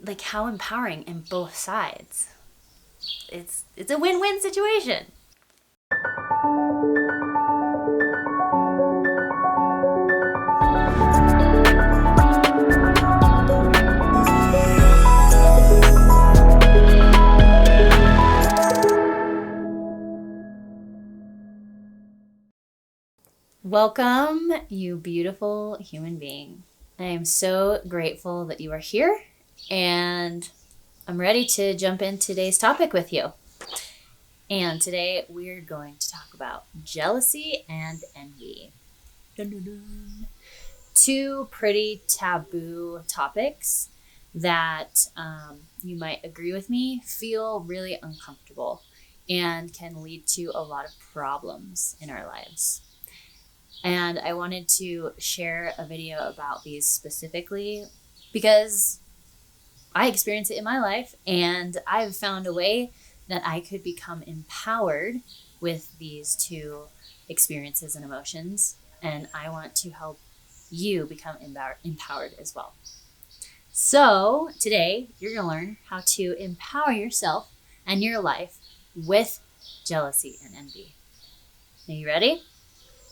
like how empowering in both sides. It's a win-win situation. Welcome, you beautiful human being. I am so grateful that you are here, and I'm ready to jump into today's topic with you. And today we're going to talk about jealousy and envy. Dun, dun, dun. Two pretty taboo topics that you might agree with me feel really uncomfortable and can lead to a lot of problems in our lives. And I wanted to share a video about these specifically because I experience it in my life, and I've found a way that I could become empowered with these two experiences and emotions. And I want to help you become empowered as well. So today you're going to learn how to empower yourself and your life with jealousy and envy. Are you ready?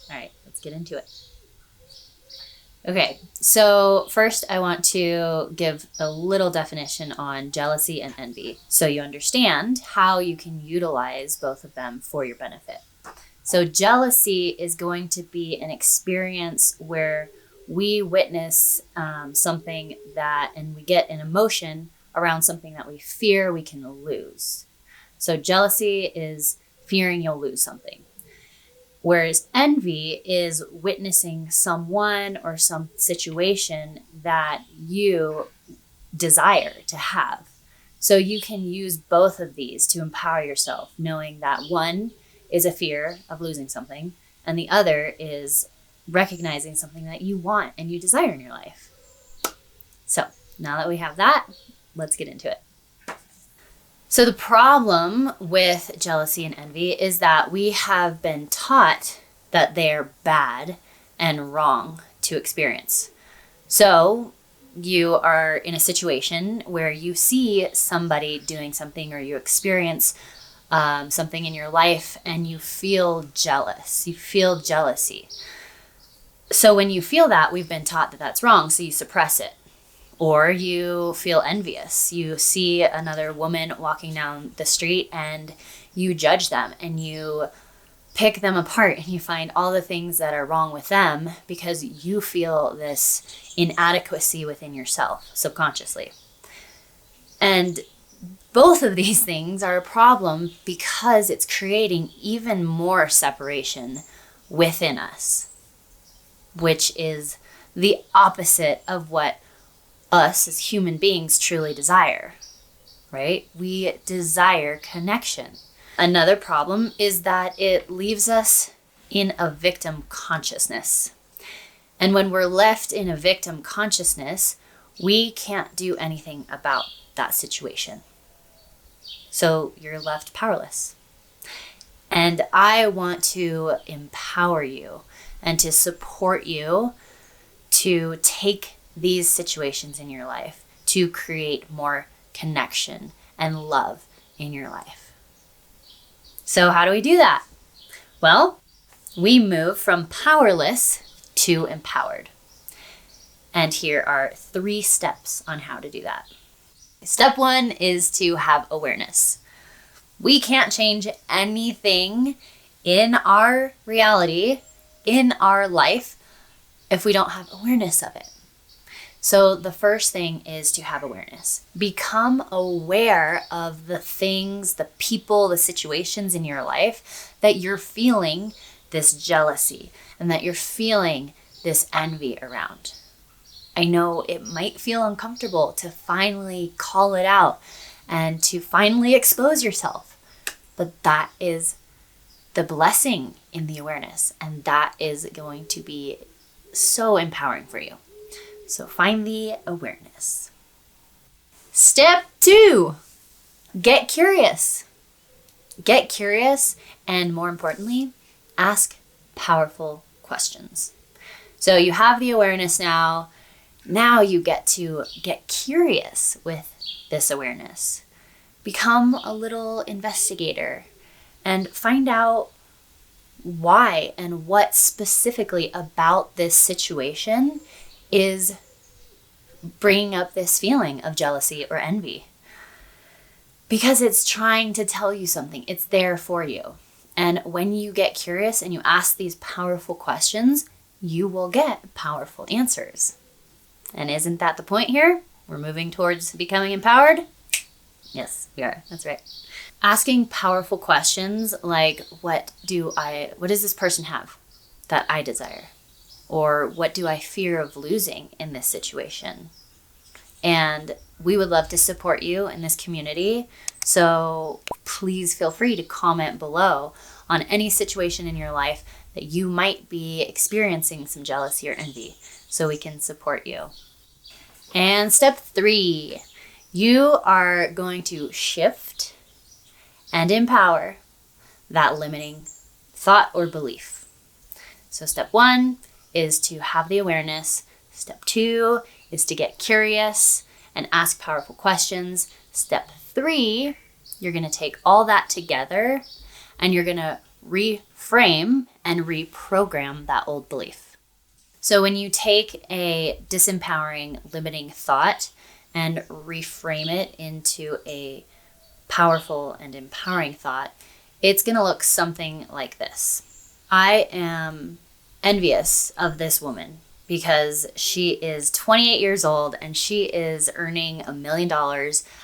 All right, let's get into it. Okay, so first I want to give a little definition on jealousy and envy so you understand how you can utilize both of them for your benefit. So jealousy is going to be an experience where we witness something and we get an emotion around something that we fear we can lose. So jealousy is fearing you'll lose something. Whereas envy is witnessing someone or some situation that you desire to have. So you can use both of these to empower yourself, knowing that one is a fear of losing something and the other is recognizing something that you want and you desire in your life. So now that we have that, let's get into it. So the problem with jealousy and envy is that we have been taught that they're bad and wrong to experience. So you are in a situation where you see somebody doing something or you experience something in your life and you feel jealous. You feel jealousy. So when you feel that, we've been taught that that's wrong, so you suppress it. Or you feel envious. You see another woman walking down the street and you judge them and you pick them apart and you find all the things that are wrong with them because you feel this inadequacy within yourself subconsciously. And both of these things are a problem because it's creating even more separation within us, which is the opposite of what us as human beings truly desire, right? We desire connection. Another problem is that it leaves us in a victim consciousness. And when we're left in a victim consciousness, we can't do anything about that situation. So you're left powerless. And I want to empower you and to support you to take these situations in your life to create more connection and love in your life. So how do we do that? Well, we move from powerless to empowered. And here are 3 steps on how to do that. Step 1 is to have awareness. We can't change anything in our reality, in our life, if we don't have awareness of it. So the first thing is to have awareness. Become aware of the things, the people, the situations in your life that you're feeling this jealousy and that you're feeling this envy around. I know it might feel uncomfortable to finally call it out and to finally expose yourself, but that is the blessing in the awareness, and that is going to be so empowering for you. So find the awareness. Step 2, get curious. Get curious, and more importantly, ask powerful questions. So you have the awareness now. Now you get to get curious with this awareness. Become a little investigator and find out why and what specifically about this situation is bringing up this feeling of jealousy or envy. Because it's trying to tell you something. It's there for you. And when you get curious and you ask these powerful questions, you will get powerful answers. And isn't that the point here? We're moving towards becoming empowered? Yes, we are. That's right. Asking powerful questions like, what does this person have that I desire? Or what do I fear of losing in this situation? And we would love to support you in this community. So please feel free to comment below on any situation in your life that you might be experiencing some jealousy or envy so we can support you. And step 3, you are going to shift and empower that limiting thought or belief. So step 1 is to have the awareness. Step 2 is to get curious and ask powerful questions. Step 3, you're going to take all that together and you're going to reframe and reprogram that old belief. So when you take a disempowering, limiting thought and reframe it into a powerful and empowering thought, it's going to look something like this. I am envious of this woman because she is 28 years old and she is earning $1 million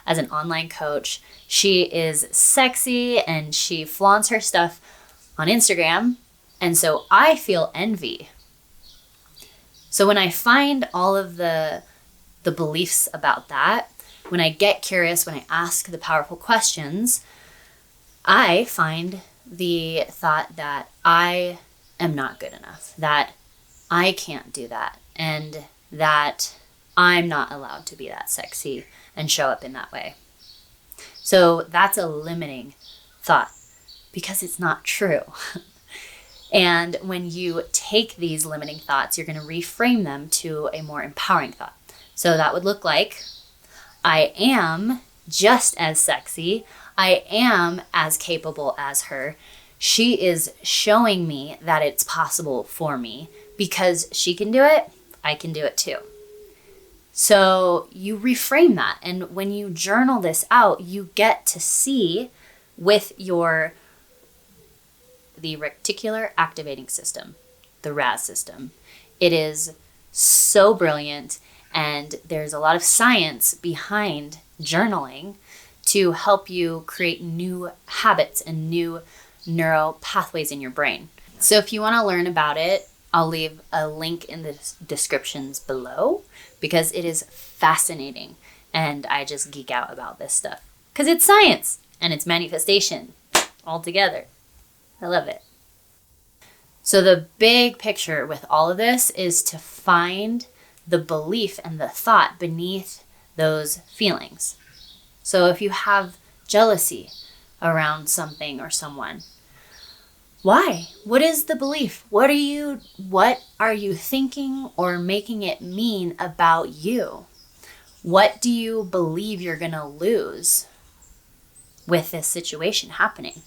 as an online coach. She is sexy and she flaunts her stuff on Instagram. And so I feel envy. So when I find all of the beliefs about that, when I get curious, when I ask the powerful questions, I find the thought that I am not good enough, that I can't do that, and that I'm not allowed to be that sexy and show up in that way. So that's a limiting thought because it's not true. And when you take these limiting thoughts, you're going to reframe them to a more empowering thought. So that would look like, I am just as sexy. I am as capable as her. She is showing me that it's possible for me. Because she can do it, I can do it too. So you reframe that. And when you journal this out, you get to see with the reticular activating system, the RAS system. It is so brilliant. And there's a lot of science behind journaling to help you create new habits and new neural pathways in your brain. So if you want to learn about it, I'll leave a link in the descriptions below because it is fascinating and I just geek out about this stuff because it's science and it's manifestation all together. I love it. So the big picture with all of this is to find the belief and the thought beneath those feelings. So if you have jealousy around something or someone, why? What is the belief? What are you thinking or making it mean about you? What do you believe you're going to lose with this situation happening?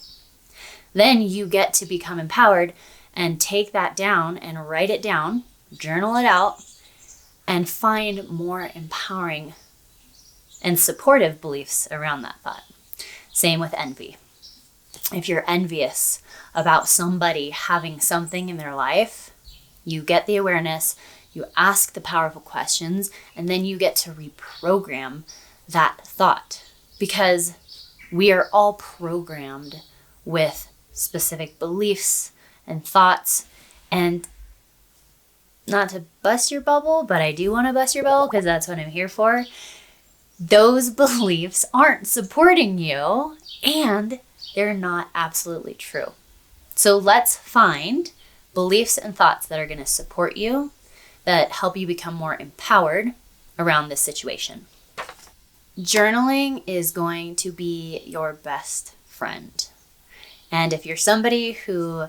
Then you get to become empowered and take that down and write it down, journal it out, and find more empowering and supportive beliefs around that thought. Same with envy. If you're envious about somebody having something in their life, you get the awareness, you ask the powerful questions, and then you get to reprogram that thought. Because we are all programmed with specific beliefs and thoughts. And not to bust your bubble, but I do want to bust your bubble because that's what I'm here for. Those beliefs aren't supporting you and they're not absolutely true. So let's find beliefs and thoughts that are going to support you, that help you become more empowered around this situation. Journaling is going to be your best friend. And if you're somebody who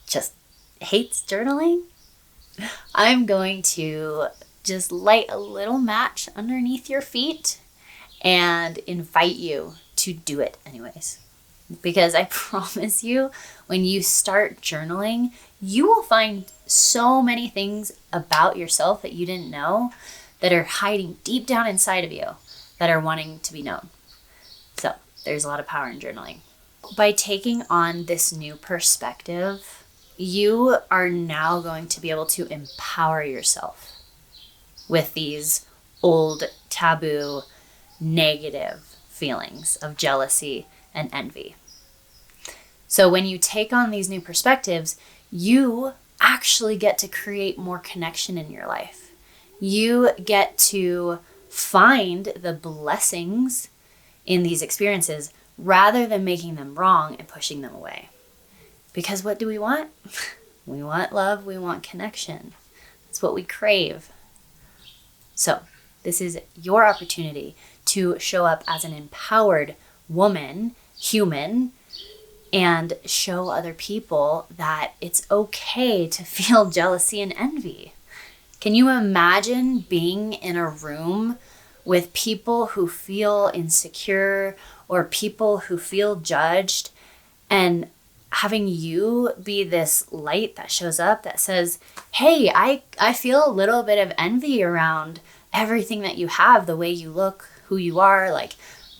just hates journaling, I'm going to just light a little match underneath your feet and invite you to do it anyways. Because I promise you, when you start journaling, you will find so many things about yourself that you didn't know that are hiding deep down inside of you that are wanting to be known. So there's a lot of power in journaling. By taking on this new perspective, you are now going to be able to empower yourself with these old, taboo, negative feelings of jealousy and envy. So when you take on these new perspectives, you actually get to create more connection in your life. You get to find the blessings in these experiences rather than making them wrong and pushing them away. Because what do we want? We want love, we want connection. That's what we crave. So this is your opportunity to show up as an empowered woman, human, and show other people that it's okay to feel jealousy and envy. Can you imagine being in a room with people who feel insecure or people who feel judged, and having you be this light that shows up that says, hey, I feel a little bit of envy around everything that you have, the way you look, who you are, like,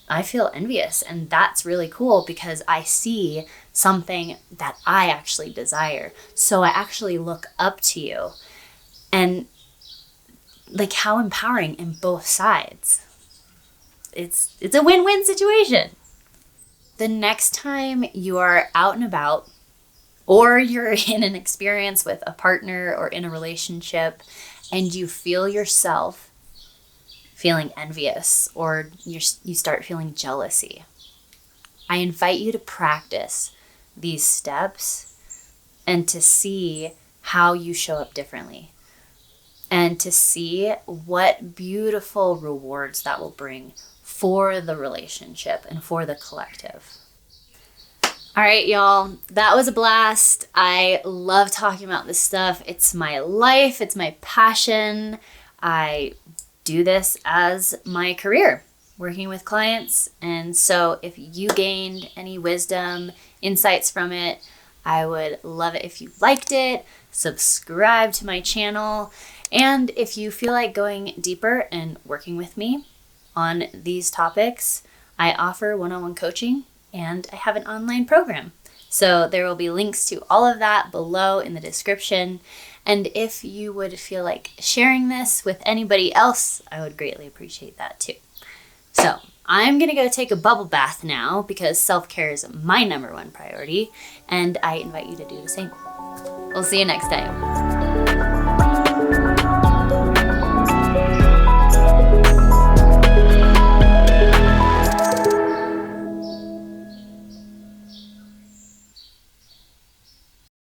I feel envious, and that's really cool because I see something that I actually desire. So I actually look up to you. And like, how empowering in both sides. It's a win-win situation. The next time you are out and about, or you're in an experience with a partner or in a relationship, and you feel yourself feeling envious, or you start feeling jealousy, I invite you to practice these steps and to see how you show up differently, and to see what beautiful rewards that will bring for the relationship and for the collective. All right, y'all, that was a blast. I love talking about this stuff. It's my life. It's my passion. I do this as my career, working with clients. And so if you gained any wisdom, insights from it, I would love it if you liked it, subscribe to my channel. And if you feel like going deeper and working with me on these topics, I offer one-on-one coaching and I have an online program. So there will be links to all of that below in the description. And if you would feel like sharing this with anybody else, I would greatly appreciate that too. So I'm going to go take a bubble bath now because self-care is my #1 priority, and I invite you to do the same. We'll see you next time.